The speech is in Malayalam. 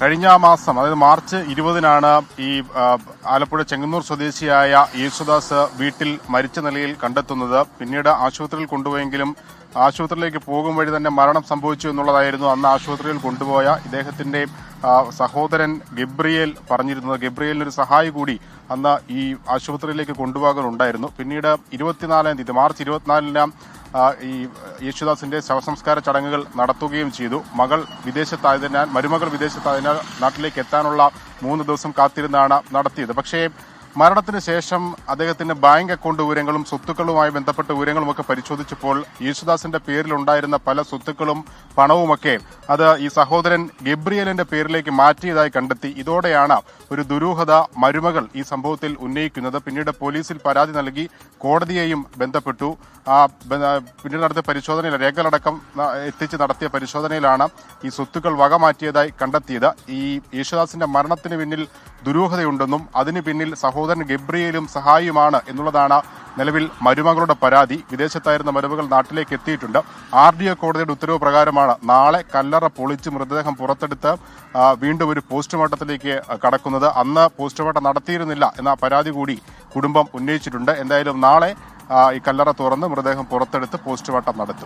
കഴിഞ്ഞ മാസം അതായത് മാർച്ച് 20-നാണ് ഈ ആലപ്പുഴ ചെങ്ങന്നൂർ സ്വദേശിയായ യേശുദാസ് വീട്ടിൽ മരിച്ച നിലയിൽ കണ്ടെത്തുന്നത്. പിന്നീട് ആശുപത്രിയിൽ കൊണ്ടുപോയെങ്കിലും ആശുപത്രിയിലേക്ക് പോകും വഴി തന്നെ മരണം സംഭവിച്ചു എന്നുള്ളതായിരുന്നു അന്ന് ആശുപത്രിയിൽ കൊണ്ടുപോയ ഇദ്ദേഹത്തിന്റെ സഹോദരൻ ഗബ്രിയേൽ പറഞ്ഞിരുന്നത്. ഗബ്രിയേലിനൊരു സഹായി കൂടി അന്ന് ഈ ആശുപത്രിയിലേക്ക് കൊണ്ടുപോകാനുണ്ടായിരുന്നു. പിന്നീട് 24-ാം തീയതി മാർച്ച് 24-ന് ഈ യേശുദാസിന്റെ ശവസംസ്കാര ചടങ്ങുകൾ നടത്തുകയും ചെയ്തു. മരുമകൾ വിദേശത്തായതിനാൽ നാട്ടിലേക്ക് എത്താനുള്ള 3 ദിവസം കാത്തിരുന്നാണ് നടത്തിയത്. പക്ഷേ മരണത്തിന് ശേഷം അദ്ദേഹത്തിന്റെ ബാങ്ക് അക്കൗണ്ട് വിവരങ്ങളും സ്വത്തുക്കളുമായി ബന്ധപ്പെട്ട വിവരങ്ങളുമൊക്കെ പരിശോധിച്ചപ്പോൾ യേശുദാസിന്റെ പേരിലുണ്ടായിരുന്ന പല സ്വത്തുക്കളും പണവുമൊക്കെ അത് ഈ സഹോദരൻ ഗബ്രിയേലിന്റെ പേരിലേക്ക് മാറ്റിയതായി കണ്ടെത്തി. ഇതോടെയാണ് ഒരു ദുരൂഹത മരുമകൾ ഈ സംഭവത്തിൽ ഉന്നയിക്കുന്നത്. പിന്നീട് പോലീസിൽ പരാതി നൽകി കോടതിയെയും ബന്ധപ്പെട്ടു. പിന്നീട് നടത്തിയ പരിശോധനയിൽ രേഖകളടക്കം എത്തിച്ച് നടത്തിയ പരിശോധനയിലാണ് ഈ സ്വത്തുക്കൾ വകമാറ്റിയതായി കണ്ടെത്തിയത്. ഈ യേശുദാസിന്റെ മരണത്തിന് പിന്നിൽ ദുരൂഹതയുണ്ടെന്നും അതിന് പിന്നിൽ സഹോദരൻ ഗബ്രിയേലും സഹായിയുമാണ് എന്നുള്ളതാണ് നിലവിൽ മരുമകളുടെ പരാതി. വിദേശത്തായിരുന്ന മരുമകൾ നാട്ടിലേക്ക് എത്തിയിട്ടുണ്ട്. RDO കോടതിയുടെ ഉത്തരവ് പ്രകാരമാണ് നാളെ കല്ലറ പൊളിച്ച് മൃതദേഹം പുറത്തെടുത്ത് വീണ്ടും ഒരു പോസ്റ്റ്മോർട്ടത്തിലേക്ക് കടക്കുന്നത്. അന്ന് പോസ്റ്റ്മോർട്ടം നടത്തിയിരുന്നില്ല എന്ന പരാതി കൂടി കുടുംബം ഉന്നയിച്ചിട്ടുണ്ട്. എന്തായാലും നാളെ ഈ കല്ലറ തുറന്ന് മൃതദേഹം പുറത്തെടുത്ത് പോസ്റ്റ്മോർട്ടം നടത്തും.